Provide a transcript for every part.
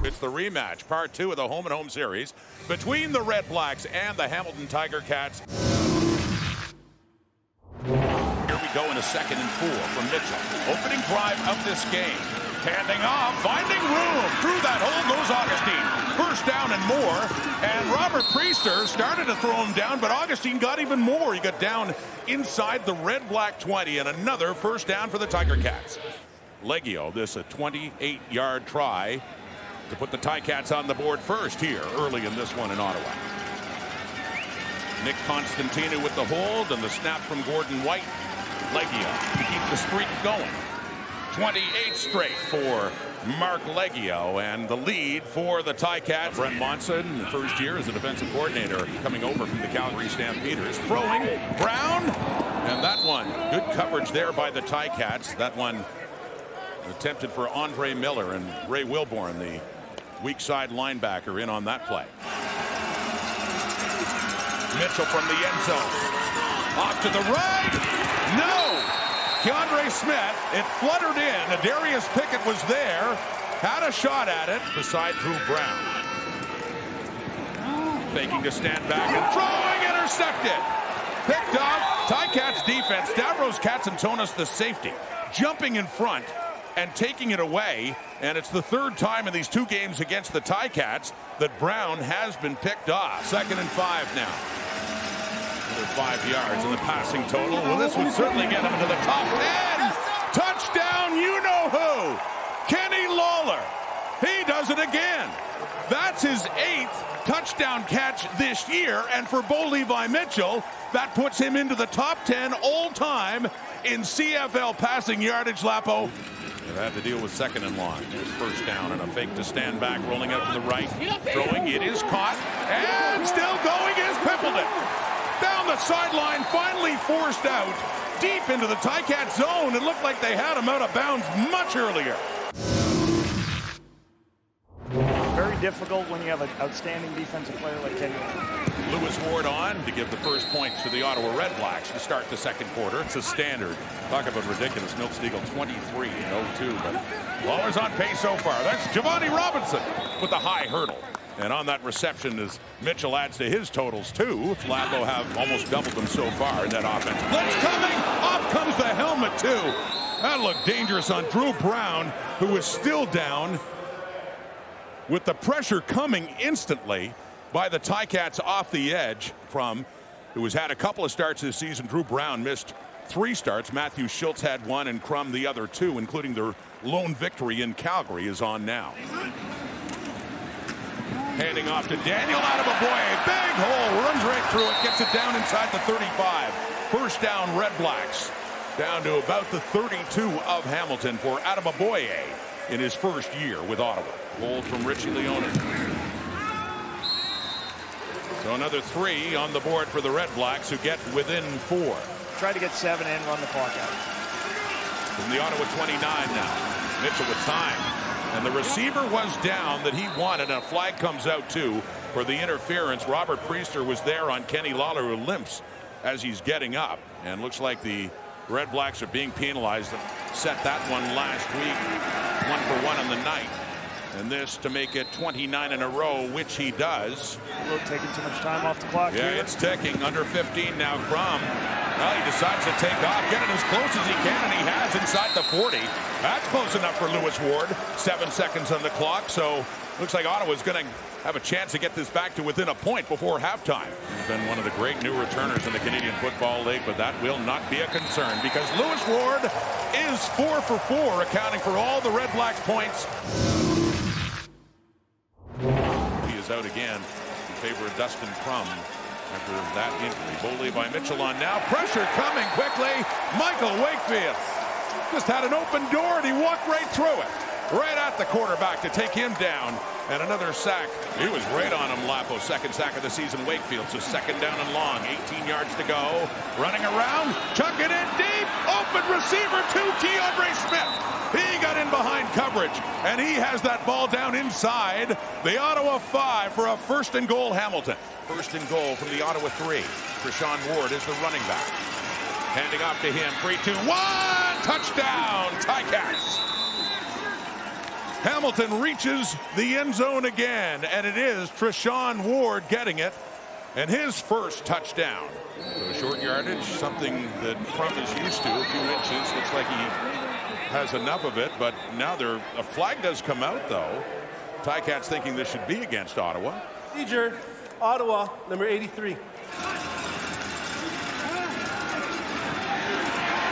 It's the rematch, part 2 of the home-and-home series between the Redblacks and the Hamilton Tiger Cats. Here we go in a 2nd and 4 from Mitchell. Opening drive of this game. Handing off, finding room. Through that hole goes Augustine. First down and more. And Robert Priester started to throw him down, but Augustine got even more. He got down inside the Redblack 20, and another first down for the Tiger Cats. Leggio, this a 28-yard try to put the Ticats on the board first here early in this one in Ottawa. Nick Constantino with the hold and the snap from Gordon White. Leggio to keep the streak going. 28 straight for Mark Leggio, and the lead for the Ticats. Brent Monson, the first year as a defensive coordinator, coming over from the Calgary Stampeders. Throwing, Brown, and that one, good coverage there by the Ticats. That one attempted for Andre Miller, and Ray Wilborn, the weak side linebacker, in on that play. Mitchell from the end zone. Off to the right. No! Keandre Smith, it fluttered in. Darius Pickett was there. Had a shot at it beside Drew Brown. Faking to stand back and throwing, intercepted. Picked off. Ticats defense. Stavros Katsantonis, the safety, jumping in front and taking it away, and it's the 3rd time in these 2 games against the Ticats that Brown has been picked off. 2nd and 5 now. Another 5 yards in the passing total. Well, this would certainly get him to the top 10. Touchdown, you know who? Kenny Lawler. He does it again. That's his 8th touchdown catch this year, and for Bo Levi Mitchell, that puts him into the top 10 all-time in CFL passing yardage. Lapo. They had to deal with 2nd and long. There's first down and a fake to stand back, rolling out to the right. Throwing, it is caught, and still going is Pimpleton. Down the sideline, finally forced out deep into the Ticat zone. It looked like they had him out of bounds much earlier. Very difficult when you have an outstanding defensive player like Kenny. Lewis Ward on to give the first points to the Ottawa Redblacks to start the 2nd quarter. It's a standard. Talk about ridiculous. Milksteagall 23-02, but Lawler's on pace so far. That's Giovanni Robinson with the high hurdle. And on that reception, as Mitchell adds to his totals too, Lapo have almost doubled them so far in that offense. Blitz coming, off comes the helmet too. That looked dangerous on Drew Brown, who is still down, with the pressure coming instantly by the Ticats off the edge from, who has had a couple of starts this season. Drew Brown missed 3 starts. Matthew Schultz had 1 and Crum the other 2, including their lone victory in Calgary is on now. Handing off to Daniel Adeboboye. Big hole, runs right through it, gets it down inside the 35. First down, Redblacks. Down to about the 32 of Hamilton for Adeboboye in his first year with Ottawa. Hold from Richie Leone. So another 3 on the board for the Redblacks, who get within 4. Try to get 7 in, run the clock out. From the Ottawa 29 now. Mitchell with time. And the receiver was down that he wanted, and a flag comes out too for the interference. Robert Priester was there on Kenny Lawler, who limps as he's getting up. And looks like the Redblacks are being penalized. Set that one last week. 1 for 1 on the night. And this to make it 29 in a row, which he does. Taking too much time off the clock. Yeah, here. it's ticking. Under 15 now, Crum. Well, he decides to take off, get it as close as he can, and he has inside the 40. That's close enough for Lewis Ward. 7 seconds on the clock, so looks like Ottawa's going to have a chance to get this back to within a point before halftime. He's been one of the great new returners in the Canadian Football League, but that will not be a concern because Lewis Ward is 4 for 4, accounting for all the Redblacks points. He is out again in favor of Dustin Crum after that injury. Bo Levi Mitchell on now. Pressure coming quickly. Michael Wakefield just had an open door and he walked right through it. Right at the quarterback to take him down. And another sack. He was right on him, Lapo. 2nd sack of the season, Wakefield. So 2nd down and long. 18 yards to go. Running around. Chuck it in deep. Open receiver to Keandre Smith. He got in behind coverage. And he has that ball down inside the Ottawa 5 for a 1st and goal, Hamilton. 1st and goal from the Ottawa 3. Treshaun Ward is the running back. Handing off to him. 3-2-1. Touchdown, Ticats. Hamilton reaches the end zone again, and it is Treshaun Ward getting it, and his first touchdown. So short yardage, something that Crump is used to, a few inches. Looks like he has enough of it, but now a flag does come out, though. Ticats thinking this should be against Ottawa. Procedure, Ottawa, number 83.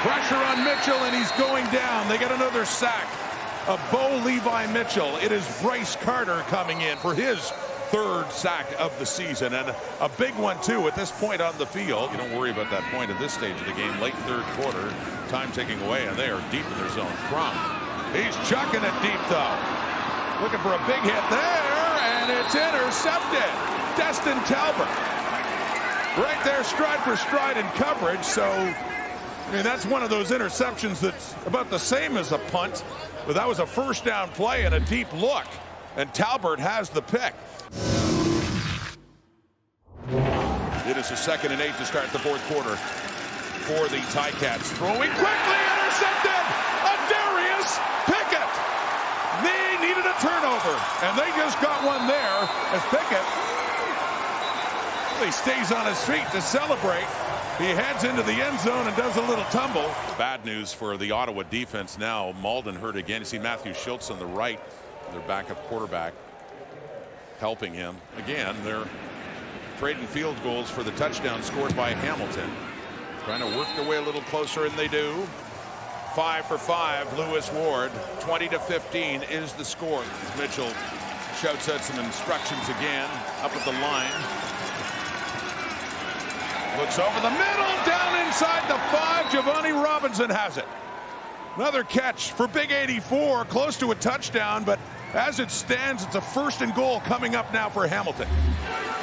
Pressure on Mitchell, and he's going down. They get another sack of Levi Mitchell. It is Bryce Carter coming in for his third sack of the season, and a big one too at this point on the field. You don't worry about that point at this stage of the game. Late third quarter, time ticking away, and they are deep in their zone. Crump, he's chucking it deep though. Looking for a big hit there, and it's intercepted. Destin Talbot right there, stride for stride in coverage. So I mean, that's one of those interceptions that's about the same as a punt, but that was a first down play and a deep look, and Talbot has the pick. It is a 2nd and 8 to start the fourth quarter for the Ticats. Throwing quickly, intercepted! Darius Pickett! They needed a turnover, and they just got one there as Pickett, he stays on his feet to celebrate. He heads into the end zone and does a little tumble. Bad news for the Ottawa defense now. Malden hurt again. You see Matthew Schultz on the right, their backup quarterback, helping him. Again, they're trading field goals for the touchdown scored by Hamilton. Trying to work their way a little closer, and they do. 5 for 5, Lewis Ward. 20-15 is the score. Mitchell shouts out some instructions again up at the line. Looks over the middle, down inside the 5. Giovanni Robinson has it. Another catch for Big 84, close to a touchdown, but as it stands, it's a 1st and goal coming up now for Hamilton.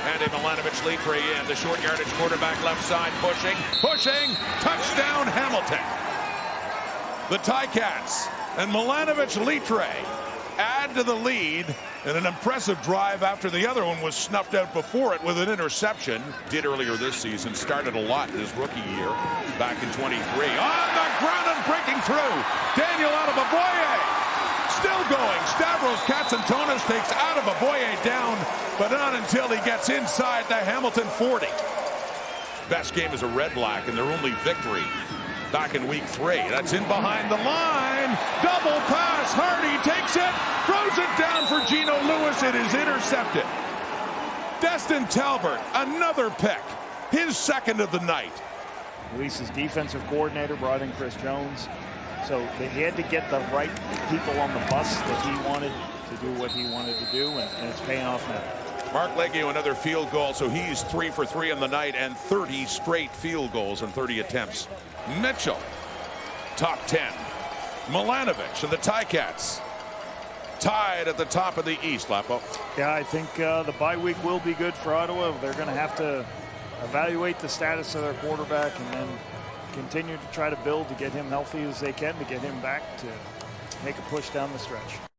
Andy Milanovic-Litre in, the short yardage quarterback left side, pushing, touchdown Hamilton. The Ticats and Milanovic-Litre add to the lead in an impressive drive after the other one was snuffed out before it with an interception. Did earlier this season, started a lot in his rookie year back in 23. On the ground and breaking through. Daniel Adeboboye still going. Stavros Katsantonis takes Adeboboye down, but not until he gets inside the Hamilton 40. Best game as a Redblack and their only victory back in week 3. That's in behind the line. Double pass. Hardy takes it. Throws it down for Geno Lewis. It is intercepted. Destin Talbot, another pick. His 2nd of the night. Lee's defensive coordinator brought in Chris Jones. So he had to get the right people on the bus that he wanted to do what he wanted to do, and it's paying off now. Mark Leggio, another field goal, so he's 3 for 3 on the night and 30 straight field goals in 30 attempts. Mitchell, top 10. Milanovic and the Ticats tied at the top of the East, Lapo. Yeah, I think the bye week will be good for Ottawa. They're going to have to evaluate the status of their quarterback and then continue to try to build to get him healthy as they can, to get him back to make a push down the stretch.